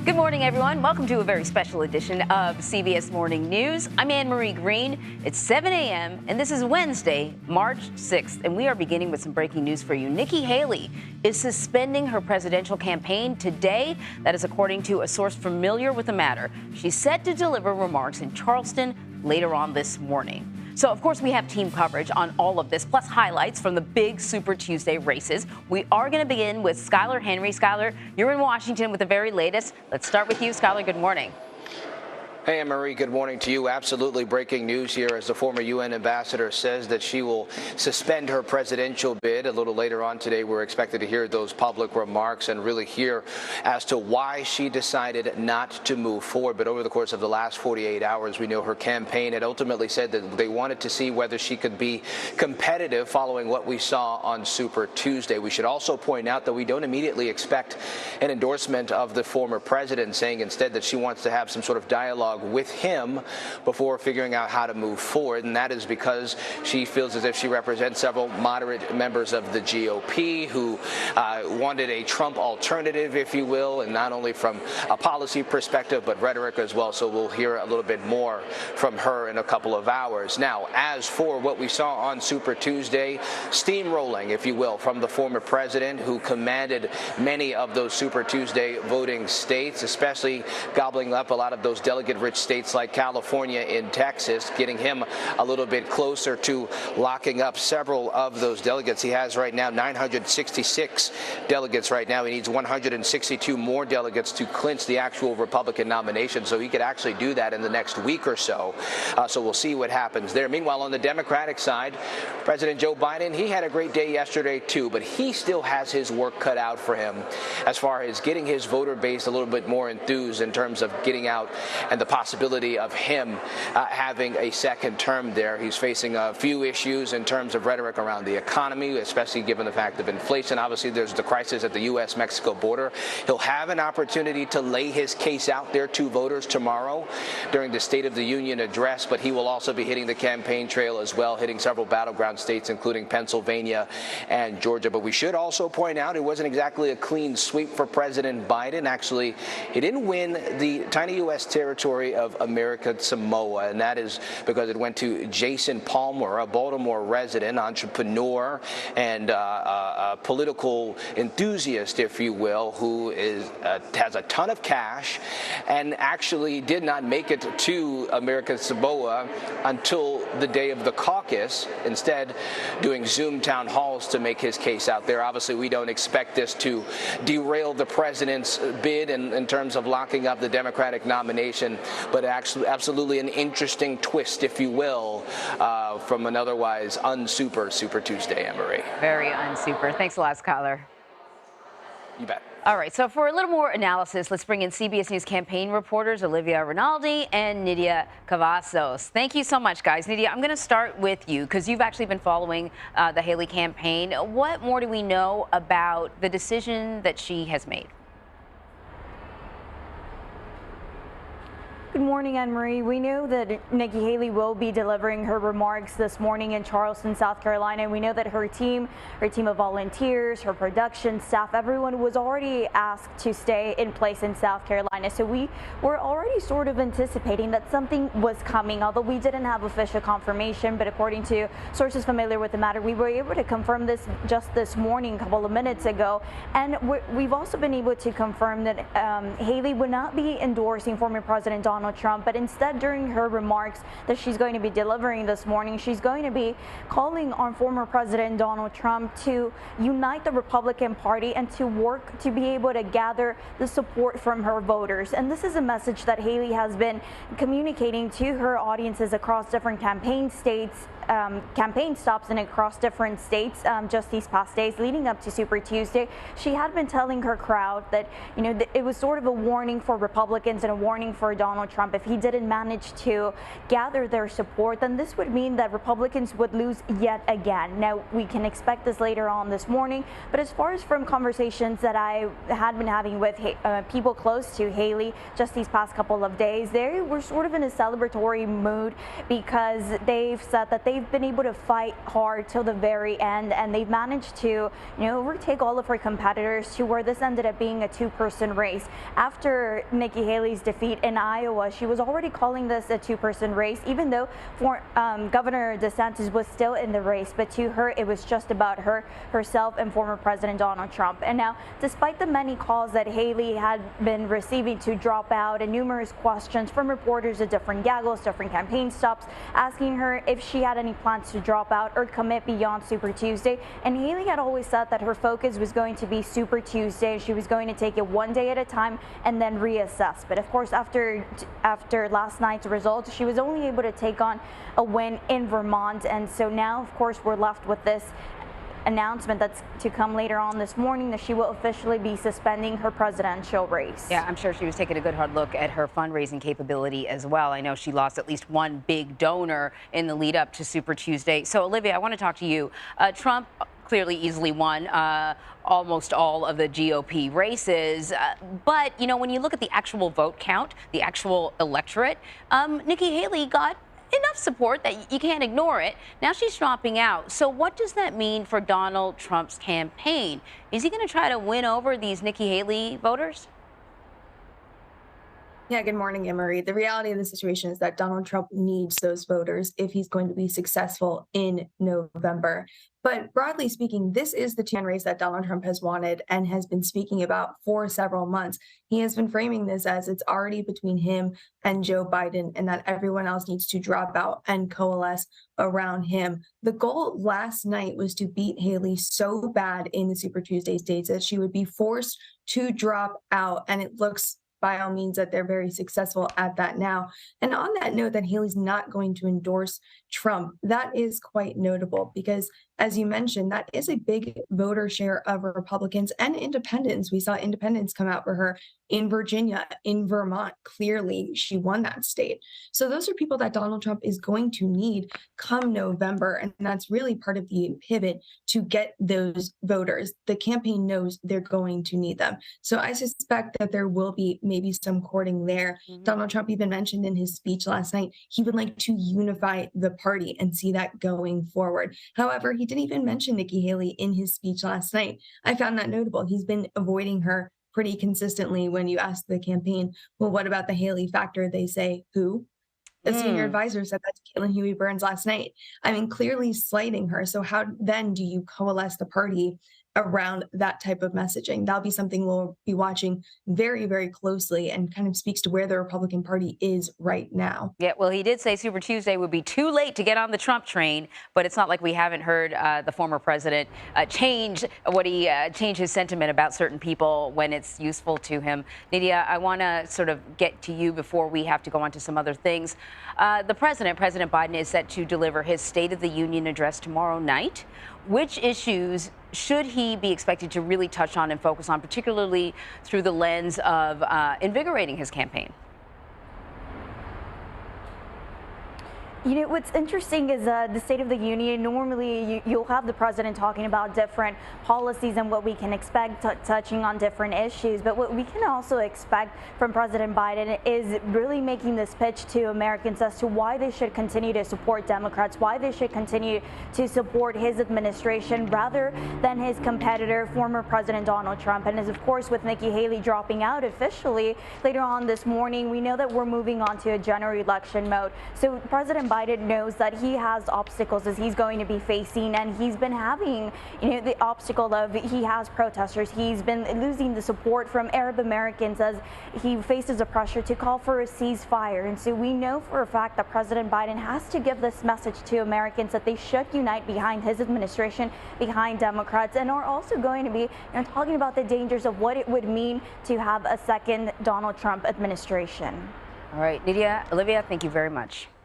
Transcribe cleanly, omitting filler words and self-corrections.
Good morning, everyone. Welcome to a very special edition of CBS Morning News. I'm Anne-Marie Green. It's 7 a.m. and this is Wednesday, March 6th, and we are beginning with some breaking news for you. Nikki Haley is suspending her presidential campaign today. That is according to a source familiar with the matter. She's set to deliver remarks in Charleston later on this morning. So, of course, we have team coverage on all of this, plus highlights from the big Super Tuesday races. We are going to begin with Skylar Henry. Skylar, you're in Washington with the very latest. Let's start with you. Skylar, good morning. Hey, Anne-Marie, good morning to you. Absolutely breaking news here as the former UN ambassador says that she will suspend her presidential bid. A little later on today, we're expected to hear those public remarks and really hear as to why she decided not to move forward. But over the course of the last 48 hours, we know her campaign had ultimately said that they wanted to see whether she could be competitive following what we saw on Super Tuesday. We should also point out that we don't immediately expect an endorsement of the former president, saying instead that she wants to have some sort of dialogue with him before figuring out how to move forward. And that is because she feels as if she represents several moderate members of the GOP who wanted a Trump alternative, if you will, and not only from a policy perspective, but rhetoric as well. So we'll hear a little bit more from her in a couple of hours. Now, as for what we saw on Super Tuesday, steamrolling, if you will, from the former president who commanded many of those Super Tuesday voting states, especially gobbling up a lot of those delegate-rich states like California and Texas, getting him a little bit closer to locking up several of those delegates. He has right now 966 delegates right now. He needs 162 more delegates to clinch the actual Republican nomination, so he could actually do that in the next week or so. So we'll see what happens there. Meanwhile, on the Democratic side, President Joe Biden, he had a great day yesterday too, but he still has his work cut out for him as far as getting his voter base a little bit more enthused in terms of getting out and the possibility of him having a second term there. He's facing a few issues in terms of rhetoric around the economy, especially given the fact of inflation. Obviously, there's the crisis at the U.S.-Mexico border. He'll have an opportunity to lay his case out there to voters tomorrow during the State of the Union address, but he will also be hitting the campaign trail as well, hitting several battleground states, including Pennsylvania and Georgia. But we should also point out it wasn't exactly a clean sweep for President Biden. Actually, he didn't win the tiny U.S. territory of American Samoa, and that is because it went to Jason Palmer, a Baltimore resident, entrepreneur, and a political enthusiast, if you will, who has a ton of cash and actually did not make it to American Samoa until the day of the caucus, instead doing Zoom town halls to make his case out there. Obviously, we don't expect this to derail the president's bid in terms of locking up the Democratic nomination, but actually absolutely an interesting twist, if you will, from an otherwise unsuper Super Tuesday, Anne-Marie. Very unsuper. Thanks a lot, Skylar. You bet. All right, so for a little more analysis, let's bring in CBS News campaign reporters Olivia Rinaldi and Nydia Cavazos. Thank you so much, guys. Nydia, I'm going to start with you because you've actually been following the Haley campaign. What more do we know about the decision that she has made? Good morning, Anne-Marie. We know that Nikki Haley will be delivering her remarks this morning in Charleston, South Carolina. We know that her team of volunteers, her production staff, everyone was already asked to stay in place in South Carolina. So we were already sort of anticipating that something was coming, although we didn't have official confirmation. But according to sources familiar with the matter, we were able to confirm this just this morning, a couple of minutes ago. And we've also been able to confirm that Haley would not be endorsing former President Donald Trump, but instead during her remarks that she's going to be delivering this morning, she's going to be calling on former President Donald Trump to unite the Republican Party and to work to be able to gather the support from her voters. And this is a message that Haley has been communicating to her audiences across different campaign stops and across different states just these past days leading up to Super Tuesday. She had been telling her crowd that, it was sort of a warning for Republicans and a warning for Donald Trump Trump, if he didn't manage to gather their support, then this would mean that Republicans would lose yet again. Now, we can expect this later on this morning, but as far as from conversations that I had been having with people close to Haley just these past couple of days, they were sort of in a celebratory mood because they've said that they've been able to fight hard till the very end, and they've managed to, overtake all of her competitors to where this ended up being a two-person race. After Nikki Haley's defeat in Iowa, she was already calling this a two-person race, even though Governor DeSantis was still in the race. But to her, it was just about herself and former President Donald Trump. And now, despite the many calls that Haley had been receiving to drop out and numerous questions from reporters at different gaggles, different campaign stops, asking her if she had any plans to drop out or commit beyond Super Tuesday. And Haley had always said that her focus was going to be Super Tuesday. She was going to take it one day at a time and then reassess. But of course, after last night's results, she was only able to take on a win in Vermont. And so now, of course, we're left with this announcement that's to come later on this morning that she will officially be suspending her presidential race. Yeah, I'm sure she was taking a good hard look at her fundraising capability as well. I know she lost at least one big donor in the lead up to Super Tuesday. So, Olivia, I want to talk to you. Trump clearly easily won almost all of the GOP races. But, when you look at the actual vote count, the actual electorate, Nikki Haley got enough support that you can't ignore it. Now she's dropping out. So what does that mean for Donald Trump's campaign? Is he going to try to win over these Nikki Haley voters? Yeah, good morning, Anne-Marie. The reality of the situation is that Donald Trump needs those voters if he's going to be successful in November. But broadly speaking, this is the two-man race that Donald Trump has wanted and has been speaking about for several months. He has been framing this as it's already between him and Joe Biden and that everyone else needs to drop out and coalesce around him. The goal last night was to beat Haley so bad in the Super Tuesday states that she would be forced to drop out, and it looks by all means that they're very successful at that now. And on that note, that Haley's not going to endorse Trump, that is quite notable because, as you mentioned, that is a big voter share of Republicans and independents. We saw independents come out for her in Virginia, in Vermont. Clearly, she won that state. So those are people that Donald Trump is going to need come November. And that's really part of the pivot to get those voters. The campaign knows they're going to need them. So I suspect that there will be maybe some courting there. Donald Trump even mentioned in his speech last night, he would like to unify the party and see that going forward. However, he didn't even mention Nikki Haley in his speech last night. I found that notable. He's been avoiding her pretty consistently. When you ask the campaign, well, what about the Haley factor? They say, who? The senior advisor said that to Caitlin Huey Burns last night. I mean, clearly slighting her. So how then do you coalesce the party around that type of messaging? That'll be something we'll be watching very, very closely and kind of speaks to where the Republican Party is right now. Yeah, well, he did say Super Tuesday would be too late to get on the Trump train, but it's not like we haven't heard the former president change his sentiment about certain people when it's useful to him. Nydia, I want to sort of get to you before we have to go on to some other things. President Biden, is set to deliver his State of the Union address tomorrow night. Which issues should he be expected to really touch on and focus on, particularly through the lens of invigorating his campaign? What's interesting is the State of the Union, normally you'll have the president talking about different policies and what we can expect, touching on different issues. But what we can also expect from President Biden is really making this pitch to Americans as to why they should continue to support Democrats, why they should continue to support his administration rather than his competitor, former President Donald Trump. And as of course, with Nikki Haley dropping out officially later on this morning, we know that we're moving on to a general election mode. So President Biden knows that he has obstacles as he's going to be facing, and he's been having, the obstacle of he has protesters. He's been losing the support from Arab Americans as he faces a pressure to call for a ceasefire. And so we know for a fact that President Biden has to give this message to Americans that they should unite behind his administration, behind Democrats, and are also going to be talking about the dangers of what it would mean to have a second Donald Trump administration. All right, Nydia, Olivia, thank you very much.